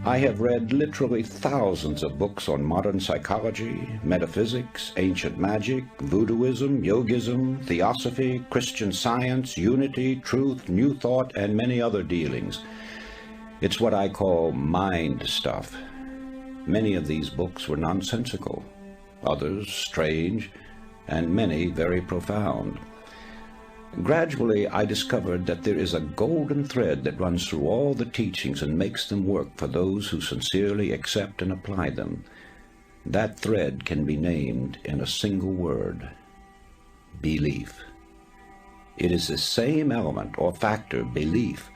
I have read literally thousands of books on modern psychology, metaphysics, ancient magic, voodooism, yogism, theosophy, Christian Science, unity, truth, new thought, and many other dealings. It's what I call mind stuff. Many of these books were nonsensical, others strange, and many very profound. Gradually, I discovered that there is a golden thread that runs through all the teachings and makes them work for those who sincerely accept and apply them. That thread can be named in a single word: belief. It is the same element or factor, belief,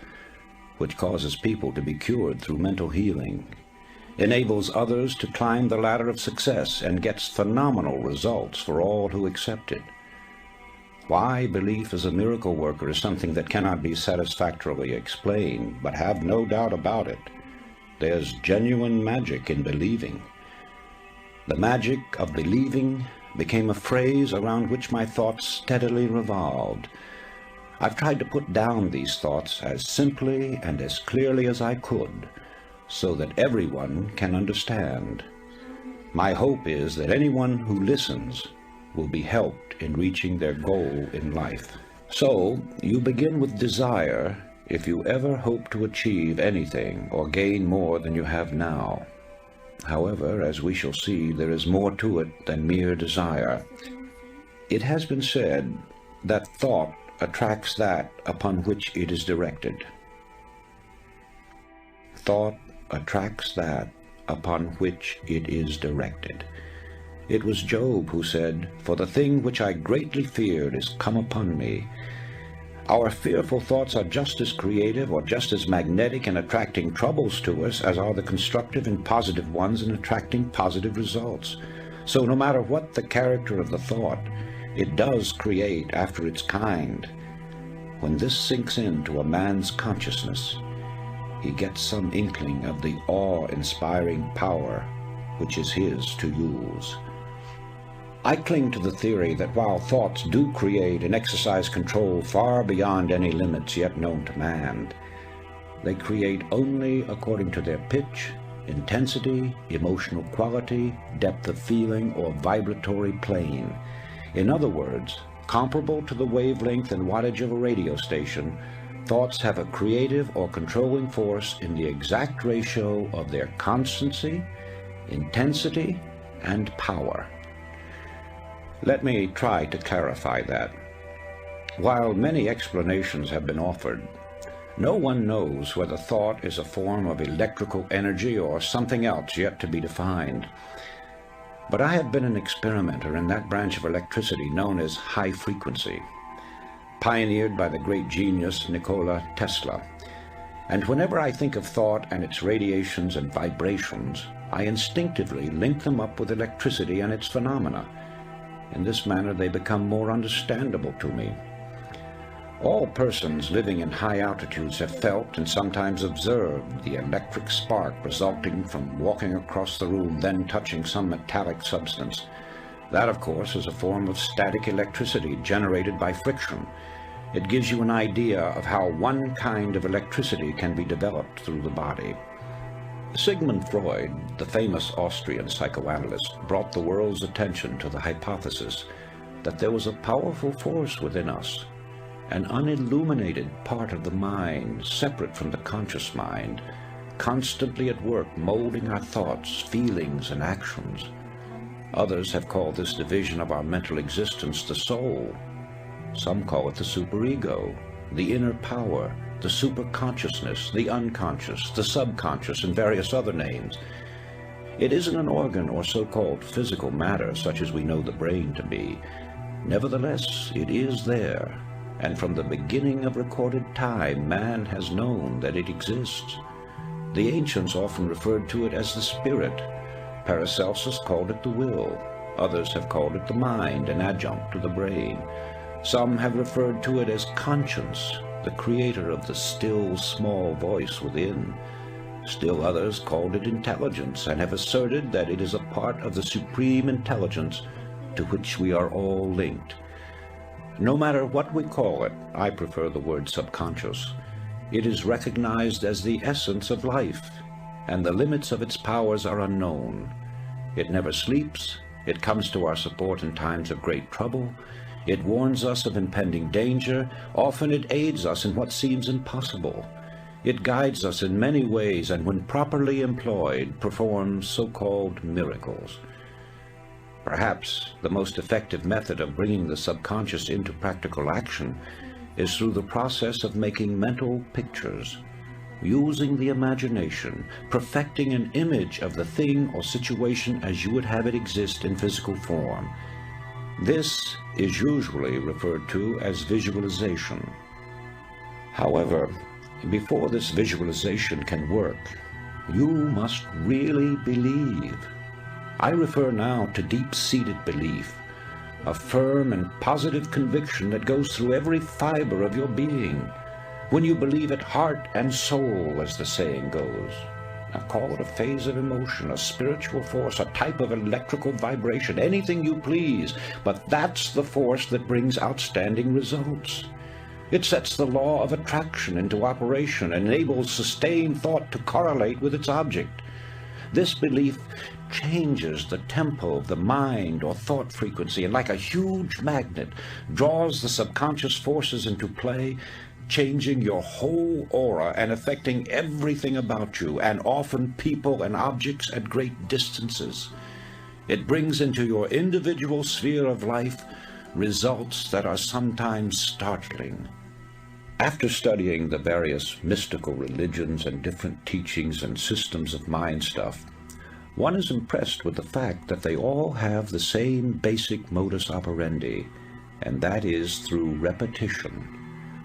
which causes people to be cured through mental healing, enables others to climb the ladder of success, and gets phenomenal results for all who accept it. Why belief as a miracle worker is something that cannot be satisfactorily explained, but have no doubt about it. There's genuine magic in believing. The magic of believing became a phrase around which my thoughts steadily revolved. I've tried to put down these thoughts as simply and as clearly as I could, so that everyone can understand. My hope is that anyone who listens will be helped in reaching their goal in life. So, you begin with desire if you ever hope to achieve anything or gain more than you have now. However, as we shall see, there is more to it than mere desire. It has been said that thought attracts that upon which it is directed. Thought attracts that upon which it is directed. It was Job who said, "For the thing which I greatly feared is come upon me." Our fearful thoughts are just as creative or just as magnetic in attracting troubles to us as are the constructive and positive ones in attracting positive results. So no matter what the character of the thought, it does create after its kind. When this sinks into a man's consciousness, he gets some inkling of the awe-inspiring power which is his to use. I cling to the theory that while thoughts do create and exercise control far beyond any limits yet known to man, they create only according to their pitch, intensity, emotional quality, depth of feeling, or vibratory plane. In other words, comparable to the wavelength and wattage of a radio station, thoughts have a creative or controlling force in the exact ratio of their constancy, intensity, and power. Let me try to clarify that. While many explanations have been offered, no one knows whether thought is a form of electrical energy or something else yet to be defined. But I have been an experimenter in that branch of electricity known as high frequency, pioneered by the great genius Nikola Tesla. And whenever I think of thought and its radiations and vibrations, I instinctively link them up with electricity and its phenomena. In this manner, they become more understandable to me. All persons living in high altitudes have felt and sometimes observed the electric spark resulting from walking across the room, then touching some metallic substance. That, of course, is a form of static electricity generated by friction. It gives you an idea of how one kind of electricity can be developed through the body. Sigmund Freud, the famous Austrian psychoanalyst, brought the world's attention to the hypothesis that there was a powerful force within us, an unilluminated part of the mind, separate from the conscious mind, constantly at work molding our thoughts, feelings, and actions. Others have called this division of our mental existence the soul. Some call it the superego, the inner power, the superconsciousness, the unconscious, the subconscious, and various other names. It isn't an organ or so-called physical matter such as we know the brain to be. Nevertheless, it is there, and from the beginning of recorded time, man has known that it exists. The ancients often referred to it as the spirit. Paracelsus called it the will. Others have called it the mind, an adjunct to the brain. Some have referred to it as conscience, the creator of the still small voice within. Still others called it intelligence, and have asserted that it is a part of the supreme intelligence to which we are all linked. No matter what we call it, I prefer the word subconscious. It is recognized as the essence of life. and the limits of its powers are unknown. It never sleeps. It comes to our support in times of great trouble. It warns us of impending danger. Often it aids us in what seems impossible. It guides us in many ways, and when properly employed, performs so-called miracles. Perhaps the most effective method of bringing the subconscious into practical action is through the process of making mental pictures, using the imagination, perfecting an image of the thing or situation as you would have it exist in physical form. This is usually referred to as visualization. However, before this visualization can work, you must really believe. I refer now to deep-seated belief, a firm and positive conviction that goes through every fiber of your being. When you believe it heart and soul, as the saying goes. Now call it a phase of emotion, a spiritual force, a type of electrical vibration, anything you please, but that's the force that brings outstanding results. It sets the law of attraction into operation and enables sustained thought to correlate with its object. This belief changes the tempo of the mind or thought frequency, and like a huge magnet, draws the subconscious forces into play, changing your whole aura and affecting everything about you, and often people and objects at great distances. It brings into your individual sphere of life results that are sometimes startling. After studying the various mystical religions and different teachings and systems of mind stuff, one is impressed with the fact that they all have the same basic modus operandi, and that is through repetition.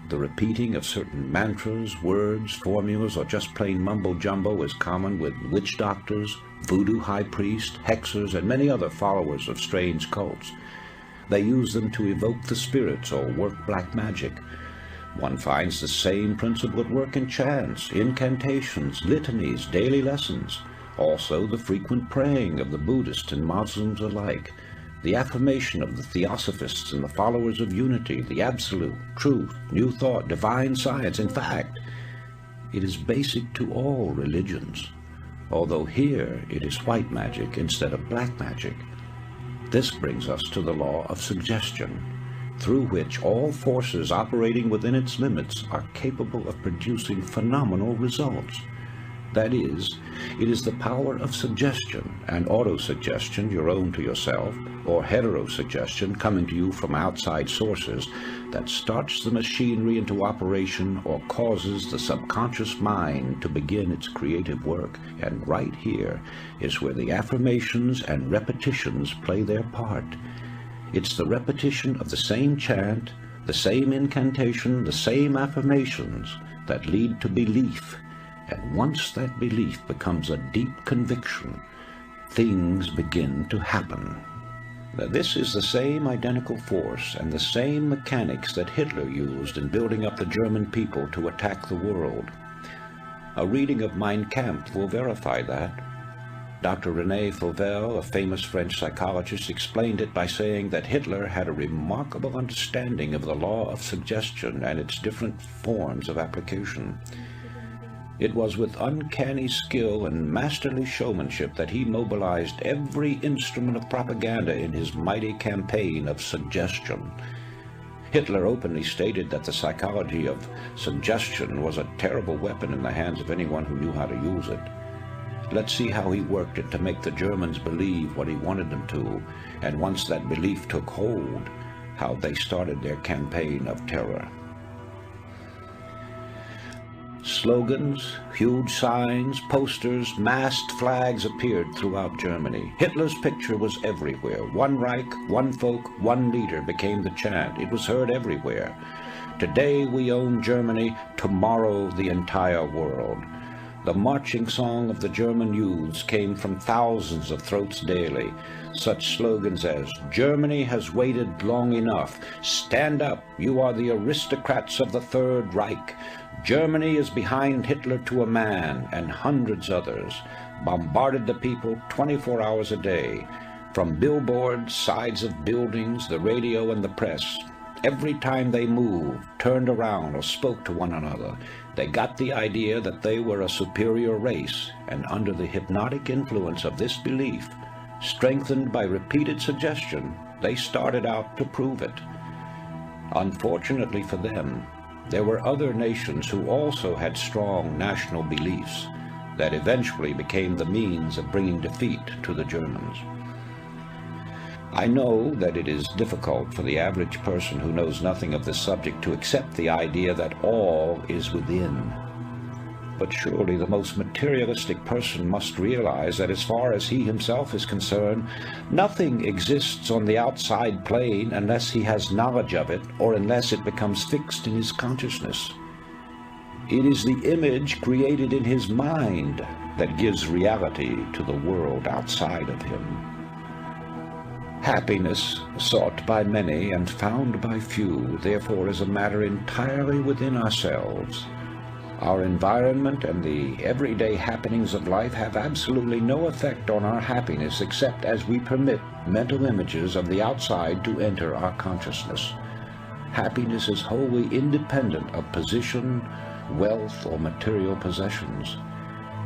The repeating of certain mantras, words, formulas, or just plain mumbo-jumbo is common with witch doctors, voodoo high priests, hexers, and many other followers of strange cults. They use them to evoke the spirits or work black magic. One finds the same principle at work in chants, incantations, litanies, daily lessons. Also the frequent praying of the Buddhists and Muslims alike. The affirmation of the Theosophists and the followers of unity, the absolute, truth, new thought, divine science. In fact, it is basic to all religions, although here it is white magic instead of black magic. This brings us to the law of suggestion, through which all forces operating within its limits are capable of producing phenomenal results. That is, it is the power of suggestion and autosuggestion, your own to yourself, or heterosuggestion coming to you from outside sources, that starts the machinery into operation or causes the subconscious mind to begin its creative work. And right here is where the affirmations and repetitions play their part. It's the repetition of the same chant, the same incantation, the same affirmations that lead to belief. And once that belief becomes a deep conviction, things begin to happen. Now, this is the same identical force and the same mechanics that Hitler used in building up the German people to attack the world. A reading of Mein Kampf will verify that. Dr. René Fauvel, a famous French psychologist, explained it by saying that Hitler had a remarkable understanding of the law of suggestion and its different forms of application. It was with uncanny skill and masterly showmanship that he mobilized every instrument of propaganda in his mighty campaign of suggestion. Hitler openly stated that the psychology of suggestion was a terrible weapon in the hands of anyone who knew how to use it. Let's see how he worked it to make the Germans believe what he wanted them to, and once that belief took hold, how they started their campaign of terror. Slogans, huge signs, posters, masked flags appeared throughout Germany. Hitler's picture was everywhere. One Reich, one folk, one leader became the chant. It was heard everywhere. Today we own Germany, tomorrow the entire world. The marching song of the German youths came from thousands of throats daily. Such slogans as, "Germany has waited long enough," "Stand up, you are the aristocrats of the Third Reich," "Germany is behind Hitler to a man," and hundreds others, bombarded the people 24 hours a day. From billboards, sides of buildings, the radio and the press, every time they moved, turned around, or spoke to one another, They got the idea that they were a superior race, and under the hypnotic influence of this belief, strengthened by repeated suggestion, they started out to prove it. Unfortunately for them, there were other nations who also had strong national beliefs that eventually became the means of bringing defeat to the Germans. I know that it is difficult for the average person who knows nothing of this subject to accept the idea that all is within. But surely the most materialistic person must realize that as far as he himself is concerned, nothing exists on the outside plane unless he has knowledge of it or unless it becomes fixed in his consciousness. It is the image created in his mind that gives reality to the world outside of him. Happiness, sought by many and found by few, therefore is a matter entirely within ourselves. Our environment and the everyday happenings of life have absolutely no effect on our happiness except as we permit mental images of the outside to enter our consciousness. Happiness is wholly independent of position, wealth, or material possessions.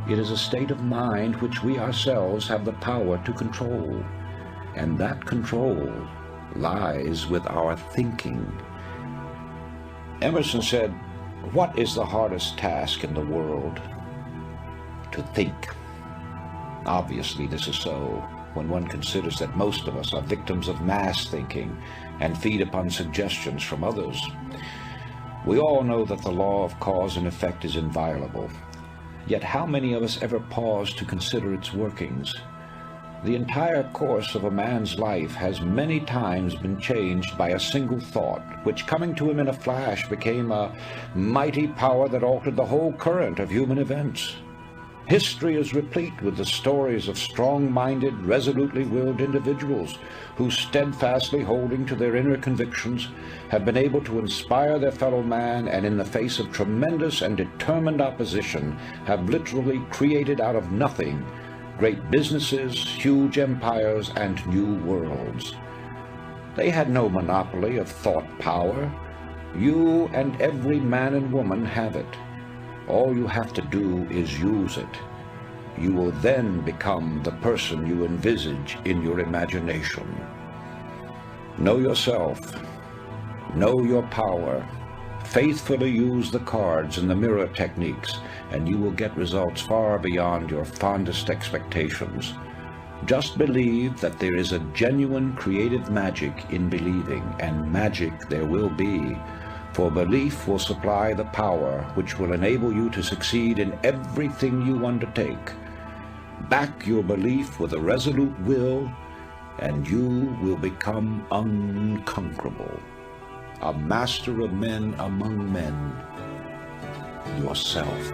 It is a state of mind which we ourselves have the power to control, and that control lies with our thinking. Emerson said, "What is the hardest task in the world? To think." Obviously this is so when one considers that most of us are victims of mass thinking and feed upon suggestions from others. We all know that the law of cause and effect is inviolable. Yet how many of us ever pause to consider its workings? The entire course of a man's life has many times been changed by a single thought, which coming to him in a flash became a mighty power that altered the whole current of human events. History is replete with the stories of strong-minded, resolutely willed individuals who, steadfastly holding to their inner convictions, have been able to inspire their fellow man and in the face of tremendous and determined opposition have literally created out of nothing great businesses, huge empires, and new worlds. They had no monopoly of thought power. You and every man and woman have it. All you have to do is use it. You will then become the person you envisage in your imagination. Know yourself. Know your power. Faithfully use the cards and the mirror techniques, and you will get results far beyond your fondest expectations. Just believe that there is a genuine creative magic in believing, and magic there will be, for belief will supply the power which will enable you to succeed in everything you undertake. Back your belief with a resolute will, and you will become unconquerable. A master of men among men, yourself.